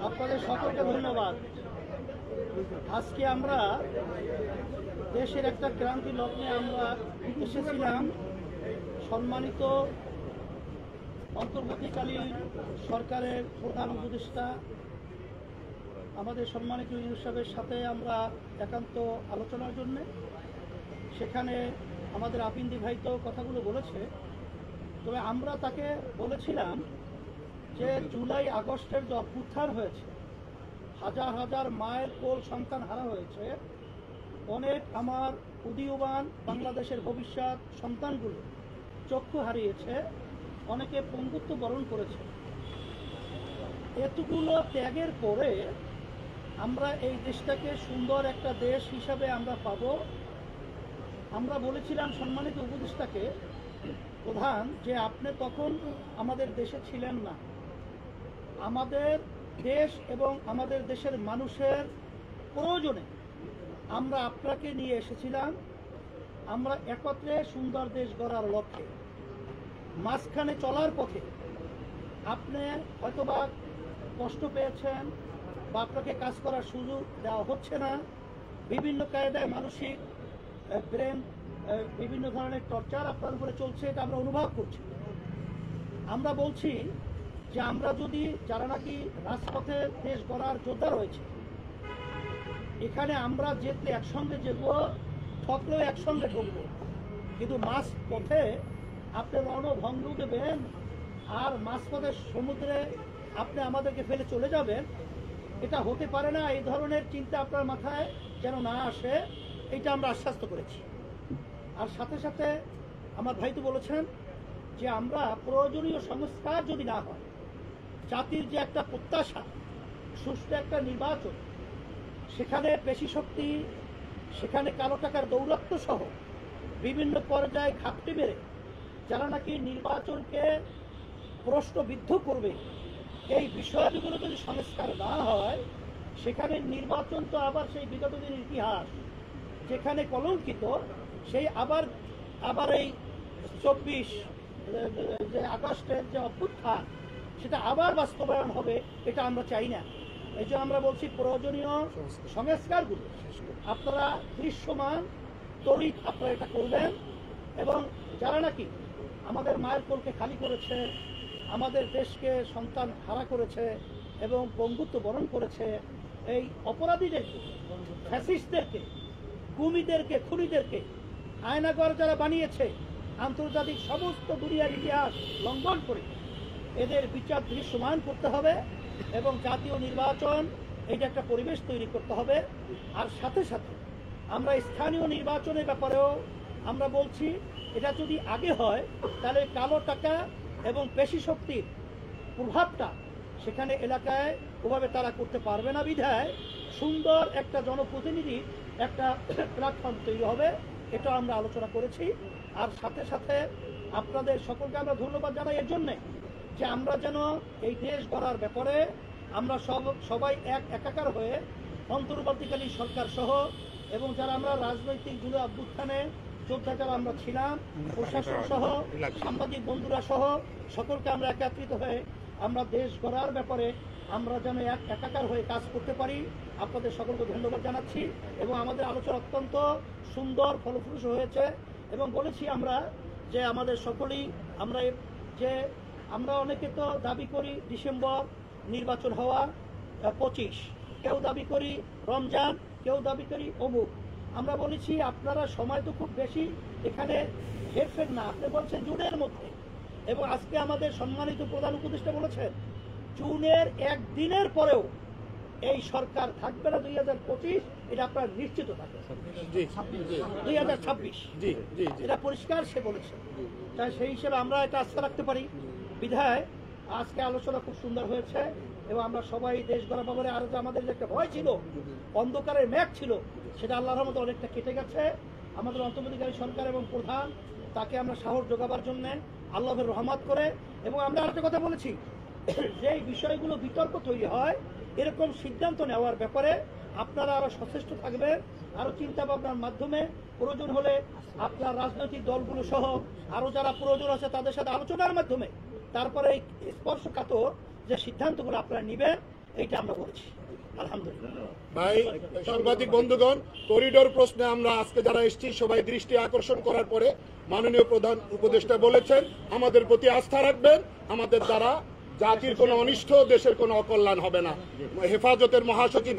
আপনাদের সকলকে ধন্যবাদ। আজকে আমরা দেশের একটা ক্রান্তি লগ্নে আমরা এসেছিলাম। সম্মানিত অন্তর্বর্তীকালীন সরকারের প্রধান উপদেষ্টা আমাদের সম্মানিত ইউনূস সাহেবের সাথে আমরা একান্ত আলোচনার জন্য। সেখানে আমাদের আপিন্দি ভাই তো কথাগুলো বলেছে, তবে আমরা তাকে বলেছিলাম যে জুলাই আগস্টের যে অভ্যুত্থান হয়েছে, হাজার হাজার মায়ের কোল সন্তান হারা হয়েছে, অনেক আমার উদীয়মান বাংলাদেশের ভবিষ্যৎ সন্তানগুলো চক্ষু হারিয়েছে, অনেকে পঙ্গুত্ব বরণ করেছে। এতগুলো ত্যাগের পরে আমরা এই দেশটাকে সুন্দর একটা দেশ হিসাবে আমরা পাব। আমরা বলেছিলাম সম্মানিত উপদেষ্টাকে প্রধান যে আপনি তখন আমাদের দেশে ছিলেন না, আমাদের দেশ এবং আমাদের দেশের মানুষের প্রয়োজনে আমরা আপনাকে নিয়ে এসেছিলাম। আমরা একত্রে সুন্দর দেশ গড়ার লক্ষ্যে মাঝখানে চলার পথে আপনি হয়তোবা কষ্ট পেয়েছেন বা আপনাকে কাজ করার সুযোগ দেওয়া হচ্ছে না, বিভিন্ন কায়দায় মানসিক ব্রেন বিভিন্ন ধরনের টর্চার আপনার উপরে চলছে, এটা আমরা অনুভব করছি। আমরা বলছি যে আমরা যদি যারা নাকি রাজপথে দেশ গড়ার যোদ্ধা রয়েছে, এখানে আমরা যেতে একসঙ্গে যেব, ঠকলেও একসঙ্গে ঢুকবো, কিন্তু মাঝ পথে আপনি রণভঙ্গ দেবেন আর মাঝপথের সমুদ্রে আপনি আমাদেরকে ফেলে চলে যাবেন, এটা হতে পারে না। এই ধরনের চিন্তা আপনার মাথায় যেন না আসে, এটা আমরা আশ্বস্ত করেছি। আর সাথে সাথে আমার ভাই তো বলেছেন যে আমরা প্রয়োজনীয় সংস্কার যদি না হয়, জাতির যে একটা প্রত্যাশা সুষ্ঠু একটা নির্বাচন, সেখানে পেশি শক্তি, সেখানে কালো টাকার দৌরাত্ম্য সহ বিভিন্ন পর্যায়ে ঘাপটি মেরে যারা নাকি নির্বাচনকে প্রশ্নবিদ্ধ করবে, এই বিষয়গুলো যদি সংস্কার না হয়, সেখানে নির্বাচন তো আবার সেই বিগত দিনের ইতিহাস যেখানে কলঙ্কিত, সেই আবার এই 24 যে আগস্টের যে অভ্যুত্থান, সেটা আবার বাস্তবায়ন হবে, এটা আমরা চাই না। এই যে আমরা বলছি প্রয়োজনীয় সংস্কারগুলো আপনারা দৃশ্যমান তড়িৎ আপনারা এটা করবেন। এবং যারা নাকি আমাদের মায়ের কোলকে খালি করেছে, আমাদের দেশকে সন্তান হারা করেছে এবং বঙ্গুত্ব বরণ করেছে, এই অপরাধীদেরকে, ফ্যাসিস্টদেরকে, কুমিদেরকে, খুনিদেরকে আয়নাঘর যারা বানিয়েছে, আন্তর্জাতিক সমস্ত দুনিয়ার ইতিহাস লঙ্ঘন করে এদের বিচার দৃশ্যমান করতে হবে এবং জাতীয় নির্বাচন এইটা একটা পরিবেশ তৈরি করতে হবে। আর সাথে সাথে আমরা স্থানীয় নির্বাচনের ব্যাপারেও আমরা বলছি, এটা যদি আগে হয় তাহলে কালো টাকা এবং পেশি শক্তির প্রভাবটা সেখানে এলাকায় ওভাবে তারা করতে পারবে না, বিধায় সুন্দর একটা জনপ্রতিনিধি একটা প্ল্যাটফর্ম তৈরি হবে, এটা আমরা আলোচনা করেছি। আর সাথে সাথে আপনাদের সকলকে আমরা ধন্যবাদ জানাই এর জন্যে যে আমরা যেন এই দেশ গড়ার ব্যাপারে আমরা সবাই একাকার হয়ে অন্তর্বর্তীকালীন সরকার সহ এবং যারা আমরা রাজনৈতিক জুলাই অভ্যুত্থানে যোদ্ধা যারা আমরা ছিলাম, প্রশাসন সহ সাংবাদিক বন্ধুরা সহ সকলকে আমরা একত্রিত হয়ে আমরা দেশ গড়ার ব্যাপারে আমরা যেন একাকার হয়ে কাজ করতে পারি। আপনাদের সকলকে ধন্যবাদ জানাচ্ছি এবং আমাদের আলোচনা অত্যন্ত সুন্দর ফলপ্রসূ হয়েছে এবং বলেছি আমরা যে আমাদের সকলেই আমরা অনেকে তো দাবি করি ডিসেম্বর নির্বাচন হওয়া 25, কেউ দাবি করি রমজান, কেউ দাবি করি অমুক। আমরা বলেছি আপনারা সময় তো খুব বেশি এখানে হেরফের না, আপনি বলছেন জুনের মধ্যে, এবং আজকে আমাদের সম্মানিত প্রধান উপদেষ্টা বলেছেন জুনের একদিনের পরেও এই সরকার থাকবে না 2025, এটা আপনারা নিশ্চিত থাকবে 2026, এটা পরিষ্কার সে বলেছে। তাই সেই হিসেবে আমরা এটা আস্থা রাখতে পারি, বিধায় আজকে আলোচনা খুব সুন্দর হয়েছে এবং আমরা সবাই দেশ গড়া ব্যাপারে আরো আমাদের যে একটা ভয় ছিল, অন্ধকারের মেঘ ছিল, সেটা আল্লাহর রহমতে অনেকটা কেটে গেছে। আমাদের অন্তর্বর্তীকালীন সরকার এবং প্রধান তাকে আমরা সাহস যোগাবার জন্য আল্লাহর রহমত করে। এবং আমরা আরেকটা কথা বলেছি যে এই বিষয়গুলো বিতর্ক তৈরি হয়, এরকম সিদ্ধান্ত নেওয়ার ব্যাপারে আপনারা আরো সচেষ্ট থাকবেন, আরো চিন্তা ভাবনার মাধ্যমে প্রয়োজন হলে আপনার রাজনৈতিক দলগুলো সহ আরো যারা প্রয়োজন আছে তাদের সাথে আলোচনার মাধ্যমে তারপরে এই স্পর্শকাতর যে সিদ্ধান্তগুলো আপনারা নেবেন এইটা আমরা বলেছি। আলহামদুলিল্লাহ। ভাই, সাংবাদিক বন্ধুগণ, করিডোর প্রশ্নে আমরা আজকে যারা এসেছি সবাই দৃষ্টি আকর্ষণ করার পরে মাননীয় প্রধান উপদেষ্টা বলেছেন আমাদের প্রতি আস্থা রাখবেন, আমাদের দ্বারা জাতির কোনো অনিষ্ট, দেশের কোনো অকল্যাণ হবে না। হেফাজতের মহাসচিব